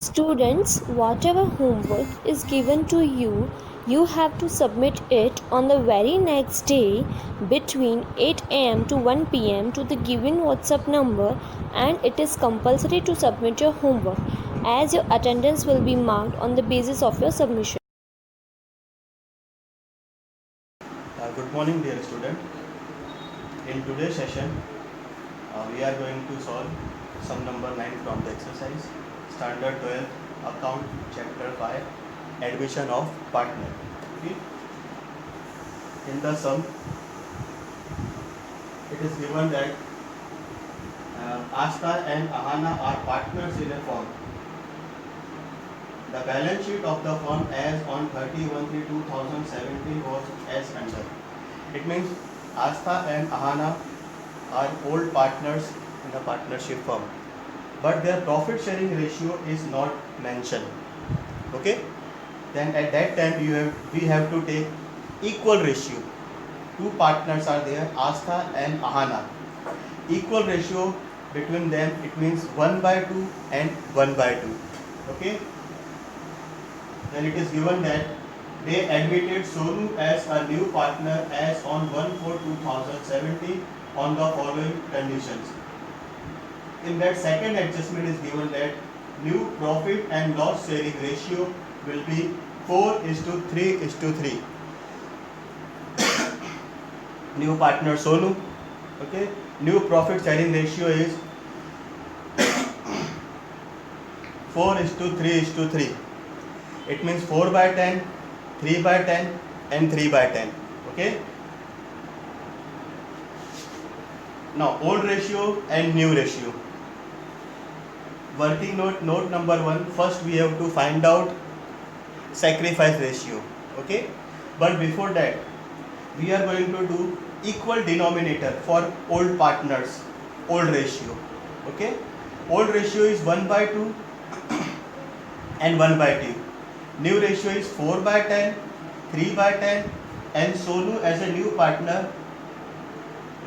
Students, whatever homework is given to you, you have to submit it on the very next day between 8 am to 1 pm to the given WhatsApp number, and it is compulsory to submit your homework as your attendance will be marked on the basis of your submission. Good morning, dear student. In today's session, we are going to solve sum number 9 from the exercise, Standard 12, Account, Chapter 5, Admission of Partner. Okay. In the sum, it is given that Asta and Ahana are partners in a firm. The balance sheet of the firm as on 30/1/2017 was as under. It means Asta and Ahana are old partners in a partnership firm, but their profit sharing ratio is not mentioned. Okay, then at that time we have to take equal ratio. Two partners are there, Asta and Ahana. Equal ratio between them, it means 1/2 and 1/2. Okay, then it is given that they admitted Sonu as a new partner as on 1/4/2017 on the following conditions. In that second adjustment is given that new profit and loss sharing ratio will be 4:3:3. New partner Sonu. Okay. New profit sharing ratio is 4:3:3. It means 4/10, 3/10 and 3/10. Okay. Now old ratio and new ratio. Working note number 1. First we have to find out sacrifice ratio. Okay. But before that, we are going to do equal denominator for old partners, old ratio. Okay. Old ratio is 1/2 and 1/2. New ratio is 4/10, 3/10, and Sonu as a new partner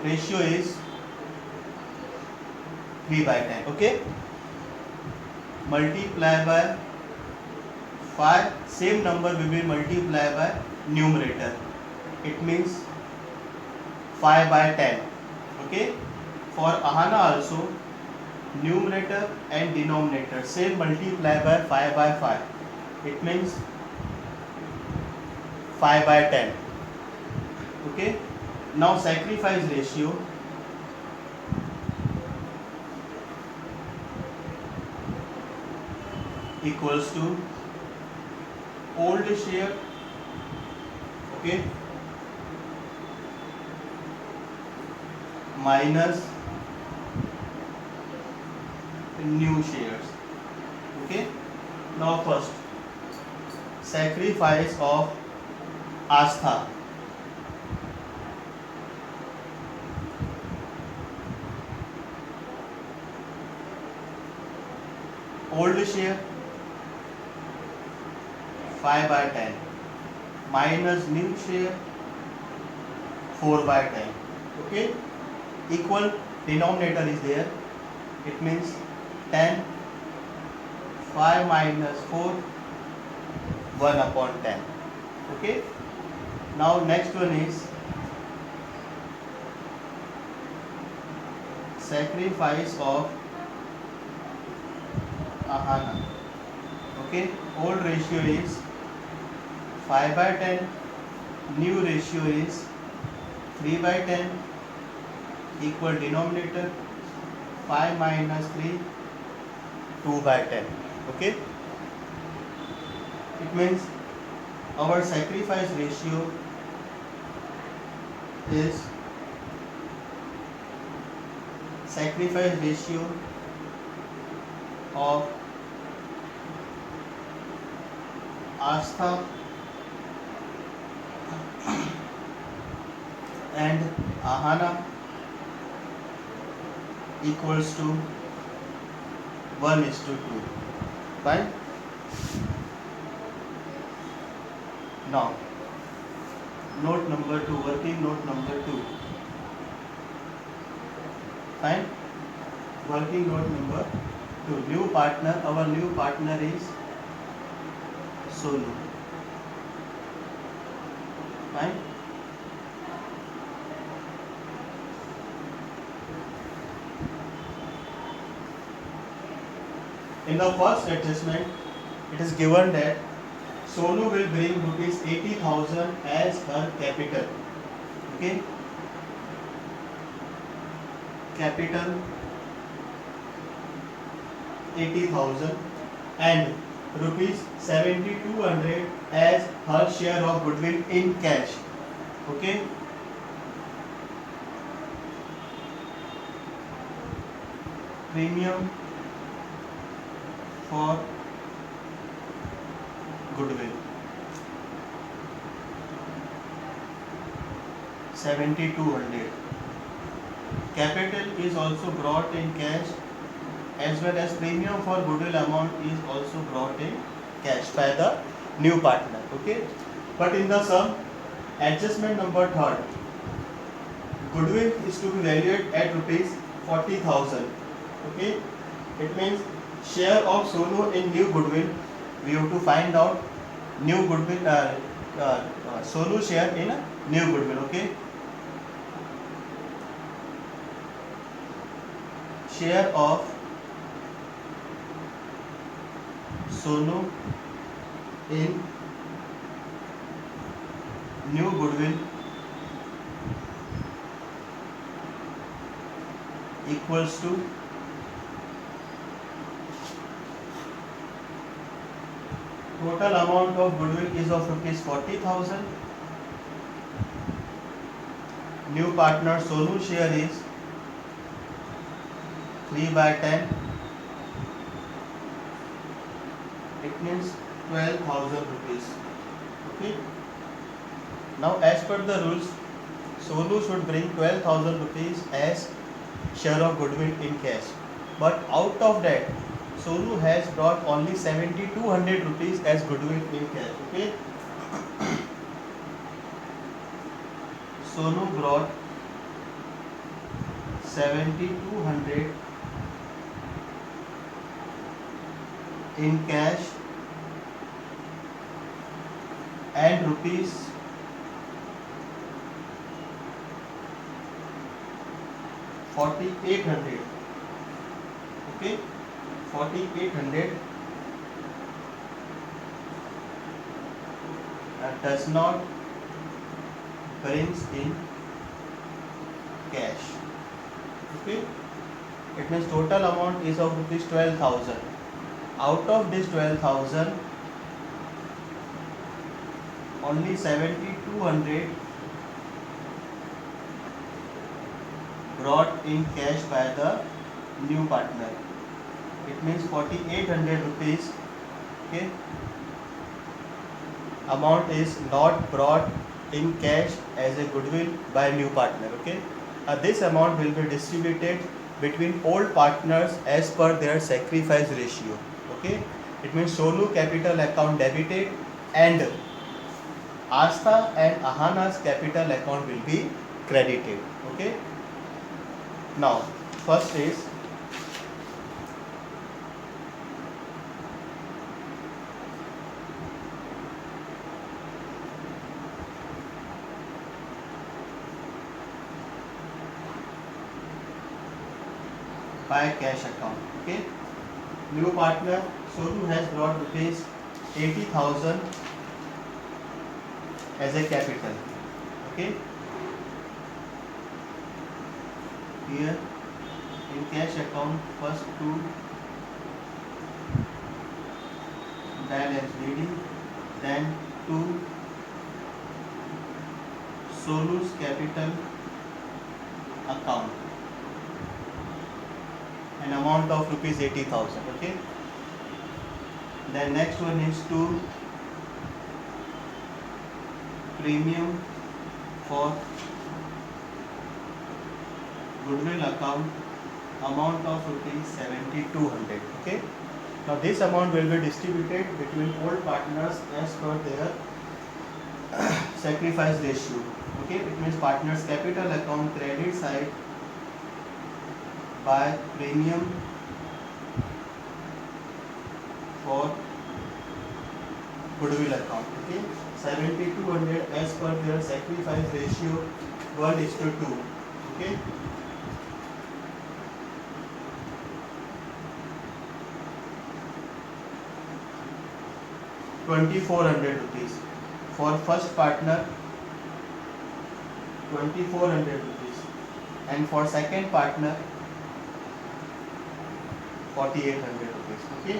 ratio is 3/10. Okay. Multiply by 5. Same number will be multiplied by numerator. It means 5/10. Okay. For Ahana also, numerator and denominator same, multiply by 5/5. It means 5/10. Okay. Now sacrifice ratio. Equals to old share, okay, minus new shares. Okay. Now first, sacrifice of Astha. Old share 5/10 minus new share 4/10. Okay. Equal denominator is there. It means 10. 5 minus 4, 1/10. Okay. Now next one is sacrifice of Ahana. Okay. Old ratio is 5/10. New ratio is 3/10. Equal denominator 5 minus 3, 2/10. Okay. It means our sacrifice ratio is of Astha and Ahana equals to 1:2. Fine. Now note number 2, working note number 2. Fine. Working note number to new partner. Our new partner is Sonu. Fine. In the first adjustment, it is given that Sonu will bring rupees 80,000 as her capital. Okay. Capital 80,000 and rupees 7,200 as her share of goodwill in cash. Okay. Premium for goodwill 7,200. Capital is also brought in cash, as well as premium for goodwill amount is also brought in cash by the new partner. Okay, but in the sum, adjustment number third, goodwill is to be valued at rupees 40,000. Okay, it means share of Sonu in new goodwill. We have to find out new goodwill, Sonu share in a new goodwill. Okay, share of Sonu in new goodwill equals to total amount of goodwill is of rupees 40,000. New partner Sonu share is 3/10. It means 12,000 rupees. Okay. Now, as per the rules, Sonu should bring 12,000 rupees as share of goodwill in cash. But out of that, Sonu has brought only 7,200 rupees as goodwill in cash. Okay. Sonu brought 7,200 in cash and rupees 4,800. Okay, 4,800 does not brings in cash. Okay, it means total amount is of rupees 12,000. Out of this 12,000, only 7,200 brought in cash by the new partner. It means 4,800 rupees. Okay, amount is not brought in cash as a goodwill by new partner. Okay, this amount will be distributed between old partners as per their sacrifice ratio. Okay, it means Sonu capital account debited and Astha and Ahana's capital account will be credited. Okay, now first is by cash account. Okay, new partner Sonu has brought rupees 80,000 as a capital. Okay, here in cash account, first to balance BD, then to Sonu's capital account, an amount of rupees 80,000. Okay, then next one is to premium for goodwill account, amount of rupees 7,200. Okay, now this amount will be distributed between old partners as per their sacrifice ratio. Okay, it means partners capital account credit side by premium for goodwill account. Okay, 7200 as per their sacrifice ratio 1:2. Okay, ₹2,400 for first partner, 2,400 rupees, and for second partner 4,800 rupees. Okay,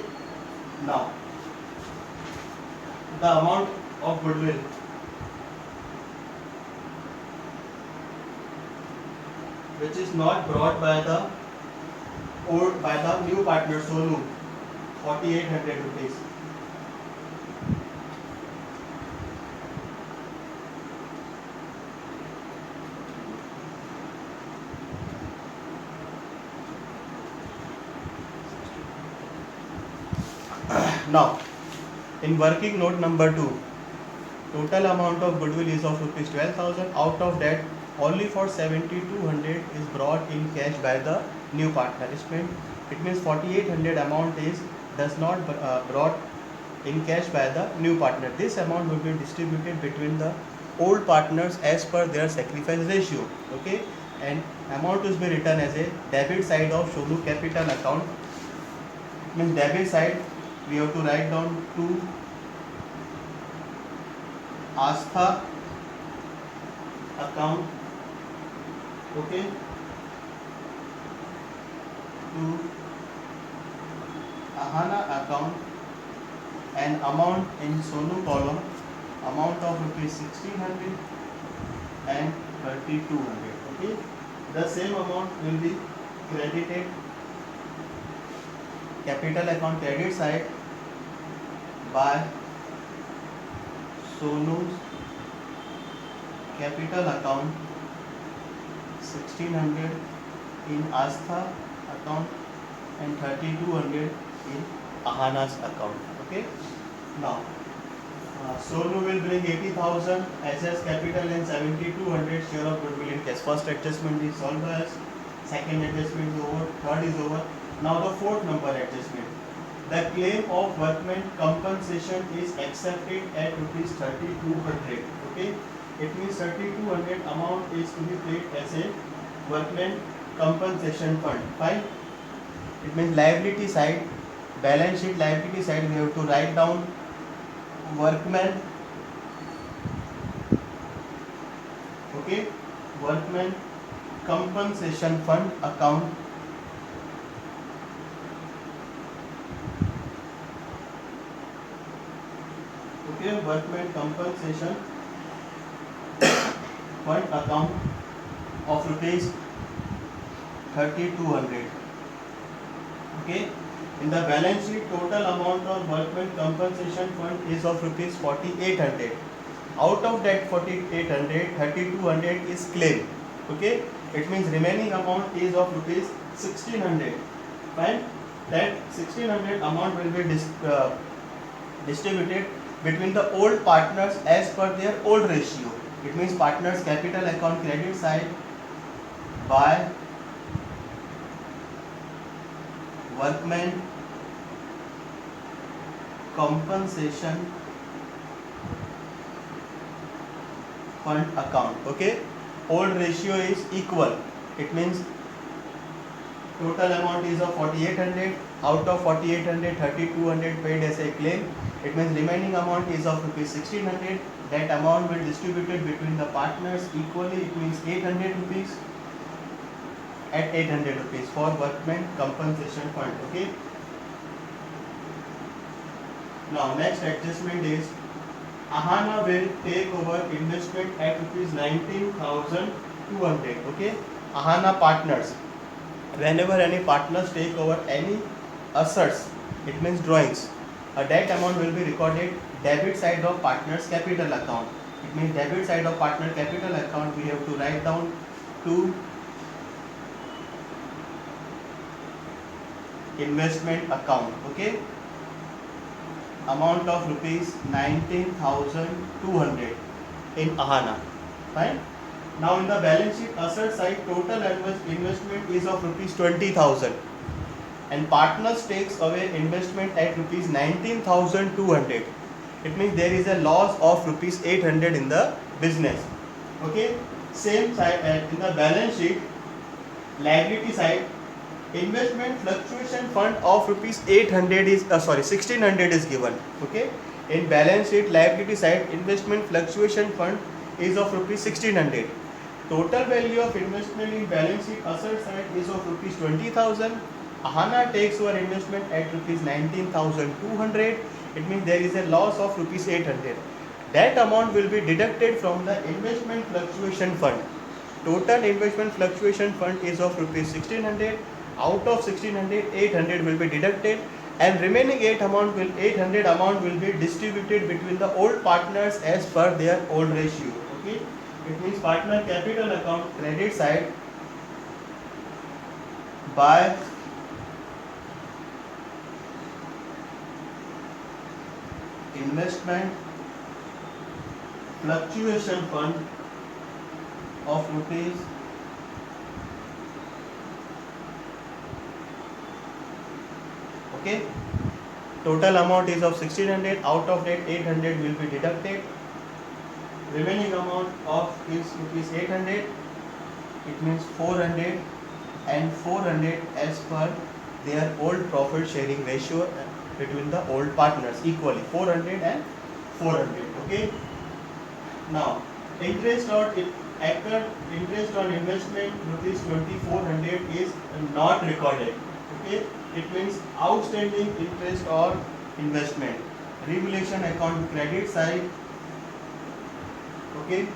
now the amount of goodwill which is not brought by the new partner Sonu, 4,800 rupees. Now, in working note number 2, total amount of goodwill is of rupees 12,000. Out of that, only for 7,200 is brought in cash by the new partner. It means 4,800 amount is does not brought in cash by the new partner. This amount will be distributed between the old partners as per their sacrifice ratio. Okay, and amount is be written as a debit side of Sonu capital account. It means debit side we have to write down to Astha account. Okay, to Ahana account, and amount in Sonu column, amount of rupees 1,600 and 3,200. Okay, the same amount will be credited capital account credit side by Sonu's capital account, 1,600 in Astha account and 3,200 in Ahana's account. Okay, now Sonu will bring 80,000 as capital and 7,200 share of goodwill in cash. First adjustment is solved by us. Second adjustment is over. Third is over. Now the fourth number adjustment. The claim of workman compensation is accepted at rupees 3,200. Okay, it means 3,200 amount is to be paid as a workman compensation fund. Fine. It means liability side, balance sheet liability side, we have to write down workman. Okay, workman compensation fund account. Okay, workman compensation fund account of rupees 3,200. Okay, in the balance sheet total amount of workman compensation fund is of rupees 4,800. Out of that 4,800, 3,200 is claim. Okay, it means remaining amount is of rupees 1,600. Fine, that 1,600 amount will be distributed between the old partners as per their old ratio. It means partners capital account credit side by workman compensation fund account. Okay, old ratio is equal. It means total amount is of 4,800. Out of 4,800, 3,200 paid as a claim. It means remaining amount is of rupees 1,600. That amount will distributed between the partners equally. It means 800 rupees at 800 rupees for workman compensation fund. Okay. Now next adjustment is Ahana will take over investment at rupees 19,200. Okay. Ahana partners. Whenever any partners take over any assets, it means drawings, that amount will be recorded debit side of partners capital account. It means debit side of partner capital account we have to write down to investment account. Okay, amount of rupees 19,200 in Ahana. Fine. Now in the balance sheet asset side total investment is of rupees 20,000. and partners takes away investment at rupees 19,200. It means there is a loss of rupees 800 in the business. Okay, same side in the balance sheet, liability side, investment fluctuation fund of rupees 800 is 1600 is given. Okay, in balance sheet liability side, investment fluctuation fund is of rupees 1600. Total value of investment in balance sheet asset side is of rupees 20,000. Ahana takes over investment at rupees 19,200. It means there is a loss of rupees 800. That amount will be deducted from the investment fluctuation fund. Total investment fluctuation fund is of rupees 1600. Out of 1600, 800 will be deducted, and remaining 800 amount will be distributed between the old partners as per their old ratio. Okay, it means partner capital account credit side by investment fluctuation fund of rupees 1,000. Total amount is of 1600. Out of that 800 will be deducted. Remaining amount of is rupees 800. It means 400 and 400 as per their old profit sharing ratio between the old partners equally, 400 and 400. Okay. Now interest on investment rupees 2400 is not recorded. Okay, it means outstanding interest or investment. Revaluation account credit side. Okay,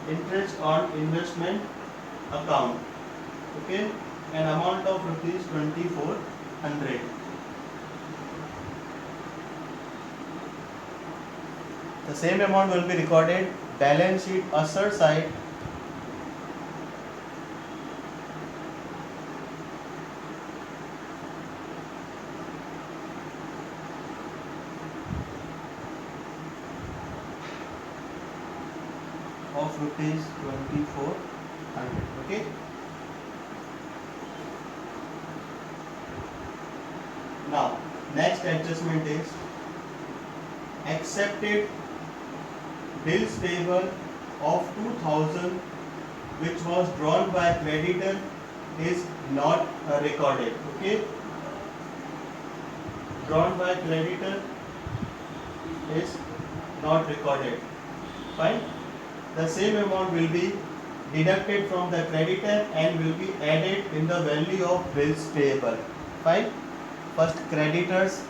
interest on investment account. Okay, an amount of rupees 2400. The same amount will be recorded balance sheet asset side. Of rupees 2400. Okay. Now next adjustment is accepted bills payable of 2000 which was drawn by creditor is not recorded. Okay, drawn by creditor is not recorded. Fine. The same amount will be deducted from the creditor and will be added in the value of bills payable. Fine. First creditors.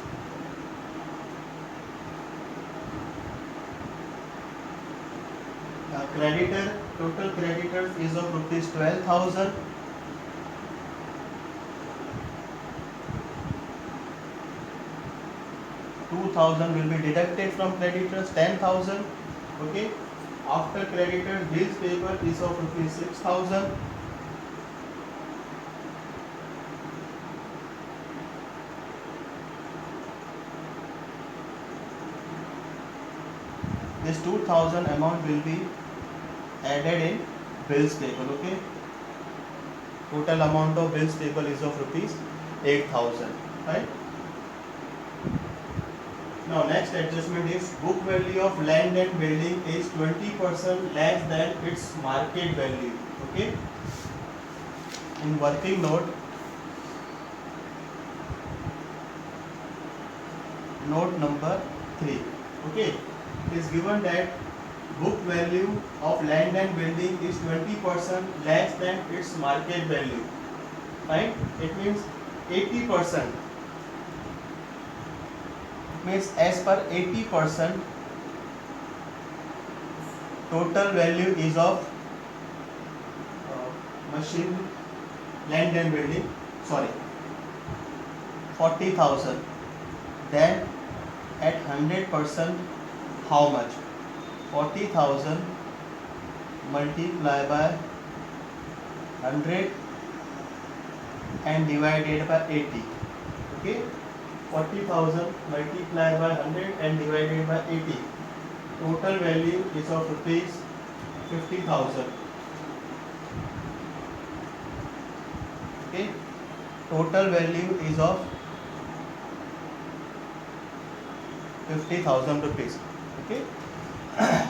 Creditor, total creditors is of rupees 12,000. will be deducted from creditors, 10,000. Okay. After creditors, bills payable is of rupees 6,000. This 2,000 amount will be added in bills payable. Okay. Total amount of bills payable is of rupees 8,000. Right. Now next adjustment is book value of land and building is 20% less than its market value. Okay. In working note number 3. Okay. It is given that book value of land and building is 20% less than its market value. Right? It means 80%. It means as per 80%, total value is of machine, land and building, 40,000. Then at 100%, how much? 40,000 multiplied by 100 and divided by 80. Okay, 40,000 multiplied by 100 and divided by 80. Total value is of rupees 50,000. Okay. Total value is of 50,000 rupees. Okay.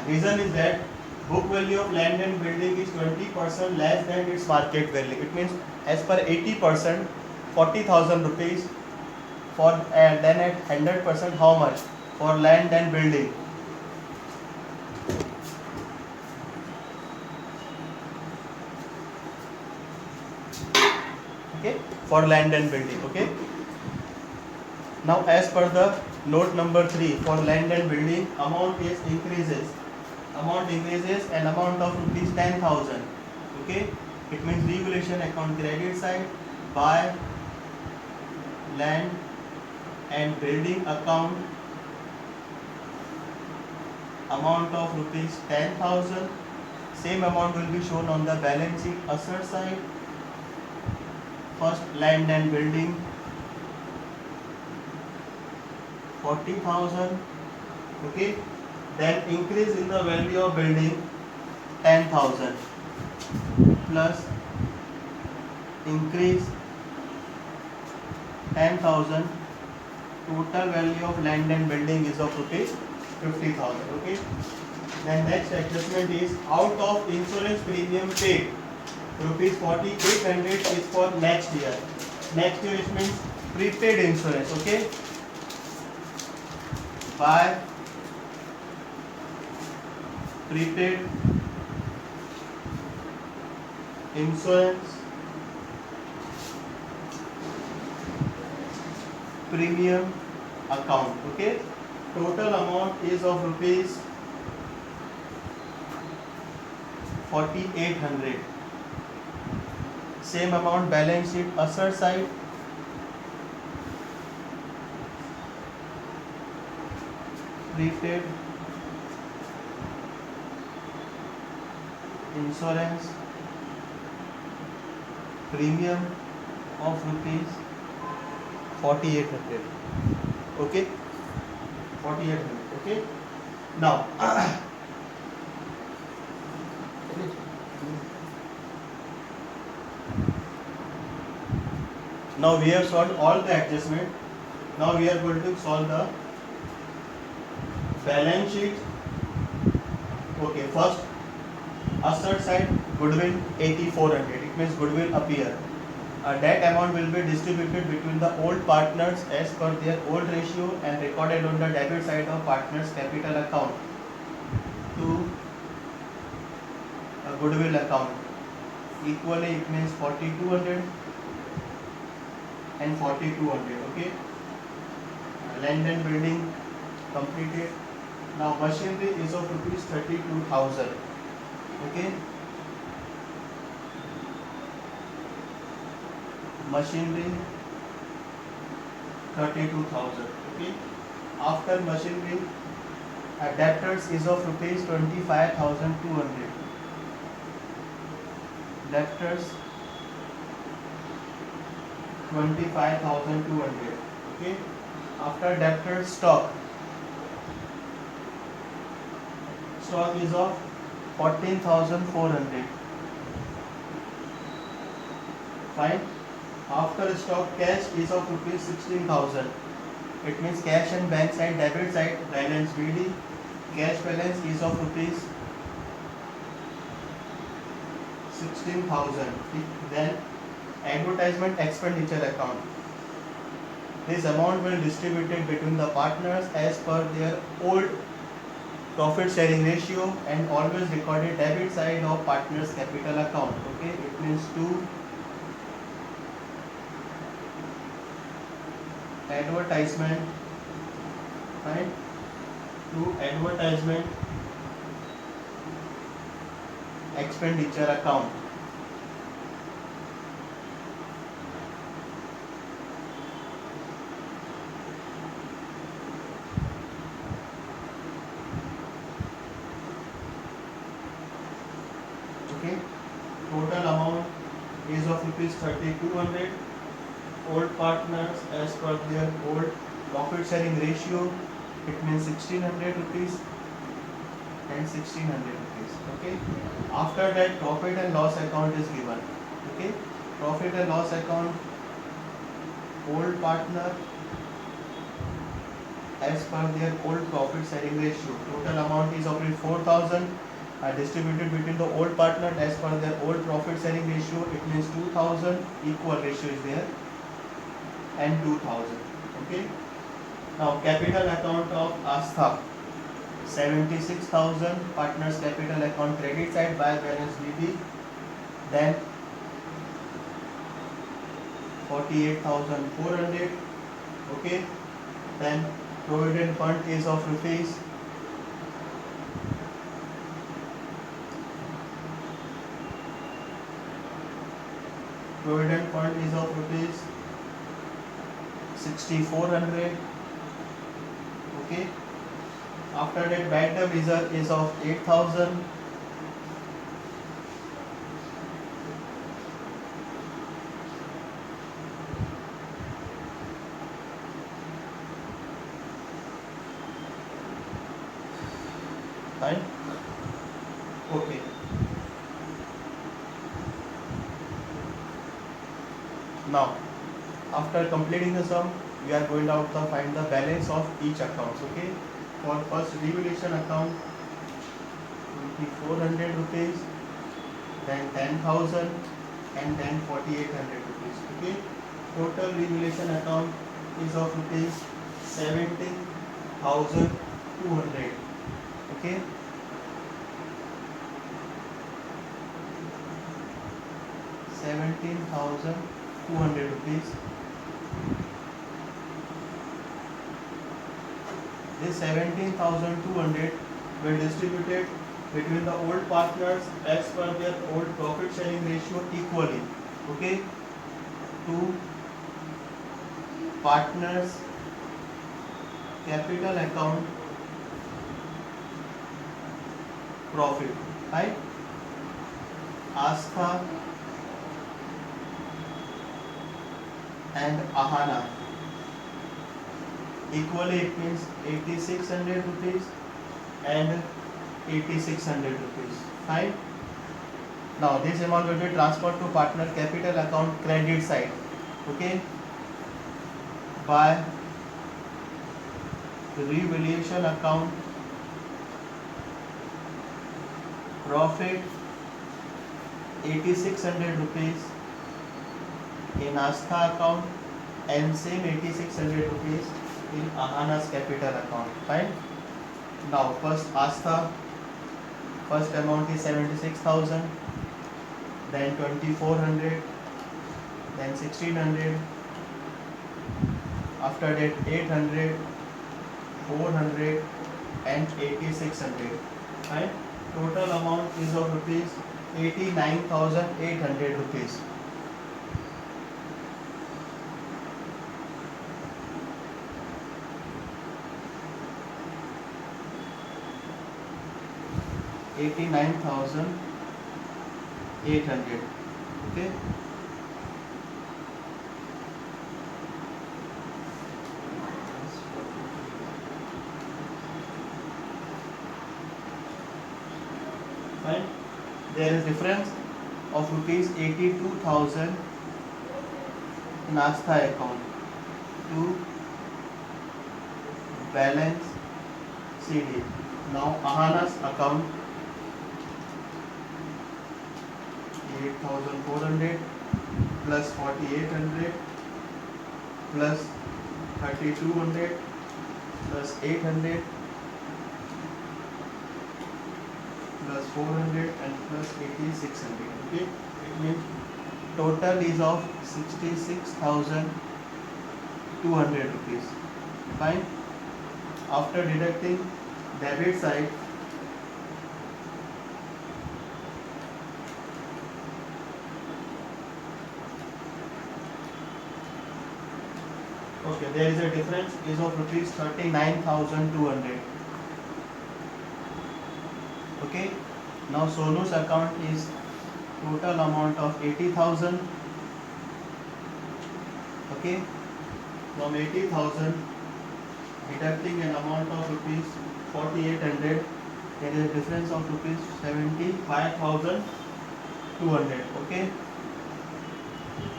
Reason is that book value of land and building is 20% less than its market value. It means as per 80%, 40,000 rupees for then at 100% how much for land and building. Okay, for land and building. Okay. Now as per the note number 3, for land and building amount is increases. Amount increases and amount of rupees 10,000. Okay, it means revaluation account credit side by land and building account amount of rupees 10,000. Same amount will be shown on the balance sheet asset side. First land and building 40,000. Okay, then increase in the value of building 10,000 plus increase 10,000. Total value of land and building is of rupees 50,000. Okay. Then next adjustment is out of insurance premium paid, rupees 4,800 is for next year. Next year it means prepaid insurance. Okay. By prepaid insurance premium account. Okay, total amount is of rupees 4,800. Same amount balance sheet asset side. Prepaid insurance premium of rupees 4,800. Okay, 4,800. Okay. Now now we have solved all the adjustment. Now we are going to solve the balance sheet. Okay, first asset side goodwill 8,400. It means goodwill appear. That amount will be distributed between the old partners as per their old ratio and recorded on the debit side of partners capital account to a goodwill account. Equally it means 4,200 and 4,200. Okay. Land and building completed. Now machinery is of rupees 32,000. Okay. Machinery 32,000. Okay. After machinery, debtors is of rupees 25,200. Debtors 25,200. Okay. After debtors, stock is of 14,400. Fine. After stock, cash is of rupees 16,000. It means cash and bank side, debit side, balance BD. Cash balance is of rupees 16,000. Then advertisement expenditure account. This amount will distributed between the partners as per their old profit sharing ratio and always recorded debit side of partners capital account. Okay, it means to advertisement, right? To advertisement expenditure account. Okay, total amount is of rupees 3,200. Old partners as per their old Profit sharing ratio, it means 1600 rupees and 1600 rupees. Okay. After that, profit and loss account is given. Okay. Profit and loss account, old partner as per their old profit sharing ratio. Total amount is of 4,000 distributed between the old partner as per their old profit sharing ratio. It means 2,000 equal ratio is there and 2,000. Okay. Now capital account of Astha, 76,000 partners capital account credit side by balance BB. Then 48,400. Okay. Then provident fund is of rupees 6,400. Okay. After that, bad debt reserve is of 8,000. Fine. Okay. Now, after completing the sum, we are going out to find the balance of each account. Okay. For first revaluation account, 2,400 rupees, then 10,000, and then 4,800 rupees. Okay. Total revaluation account is of rupees 17,200. Okay. 17,200 rupees. This 17,200 were distributed between the old partners as per their old profit sharing ratio equally. Okay. To partners capital account profit. Right. Astha and Ahana. Equally, it means 8,600 rupees and 8,600 rupees. Fine. Now this amount will be transferred to partner capital account credit side. Okay. By revaluation account profit 8,600 rupees in Astha account and same 8,600 rupees in Ahana's capital account. Fine. Now first Astha, first amount is 76,000, then 2,400, then 1,600, after that 800, 400 and 8,600. Right. Total amount is of rupees 89,800 rupees. $89,800. Okay. Fine. There is difference of rupees 82,000 in Astha account to balance CD. Now Ahana's account 8,400 plus 4,800 plus 3,200 plus 800 plus 400 and plus 8,600. Okay. It means total is of 66,200 rupees. Fine. After deducting debit side, okay, there is a difference is of rupees 39,200. Okay. Now Sonu's account is total amount of 80,000. Okay. From 80,000 deducting an amount of rupees 4800, there is a difference of rupees 75,200. Okay,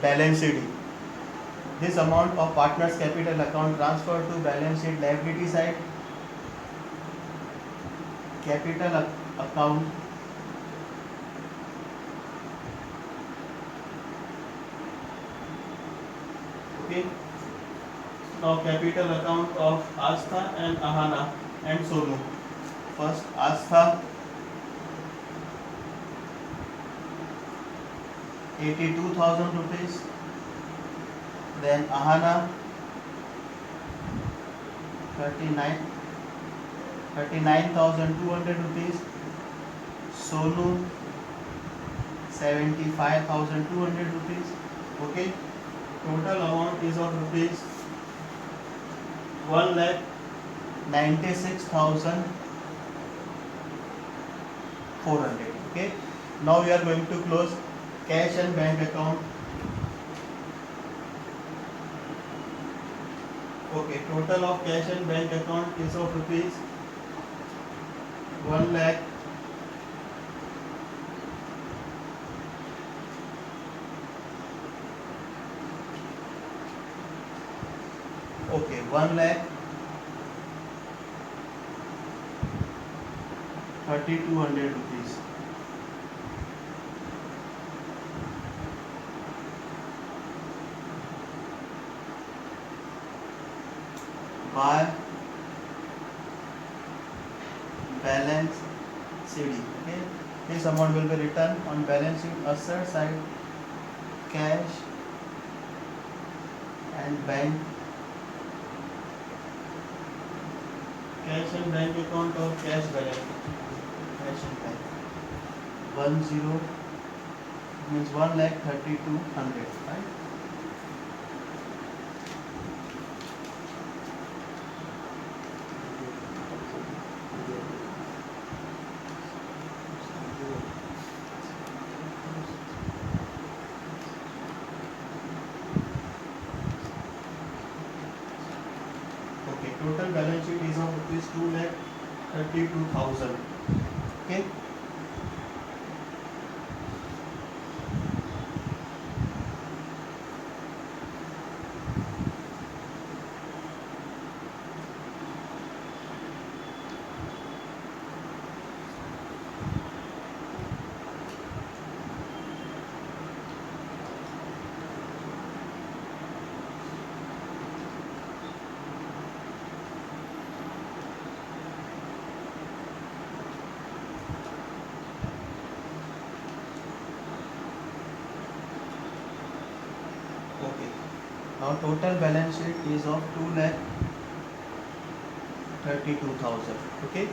balance sheet. This amount of partners capital account transferred to balance sheet liability side. Capital account okay. Now capital account of Astha and Ahana and Sonu. First Astha 82,000 rupees. Then Ahana 39,200 rupees. Sonu 75,200 rupees. Okay. Total amount is of rupees 1,96,400. Okay. Now we are going to close cash and bank account. Okay. Total of cash and bank account is of rupees 1 lakh 1,30,200 rupees. By balance CD. Okay, this amount will be written on balance sheet asset side, cash and bank. Cash and bank account or cash balance. Cash and bank 10 means 1,32,000, right? Okay, total balance sheet is of rupees 2,32,000. Okay. Okay. Now total balance sheet is of 2,32,000. Okay.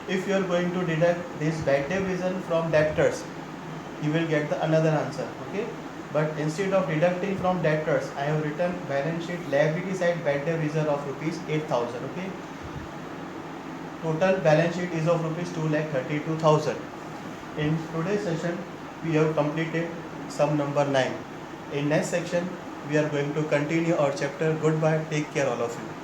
If you are going to deduct this bad debt reserve from debtors, you will get the another answer. Okay. But instead of deducting from debtors, I have written balance sheet liability side bad debt reserve of rupees 8,000. Okay. Total balance sheet is of rupees 2,32,000. In today's session, we have completed sum number 9. In next section, we are going to continue our chapter. Goodbye. Take care, all of you.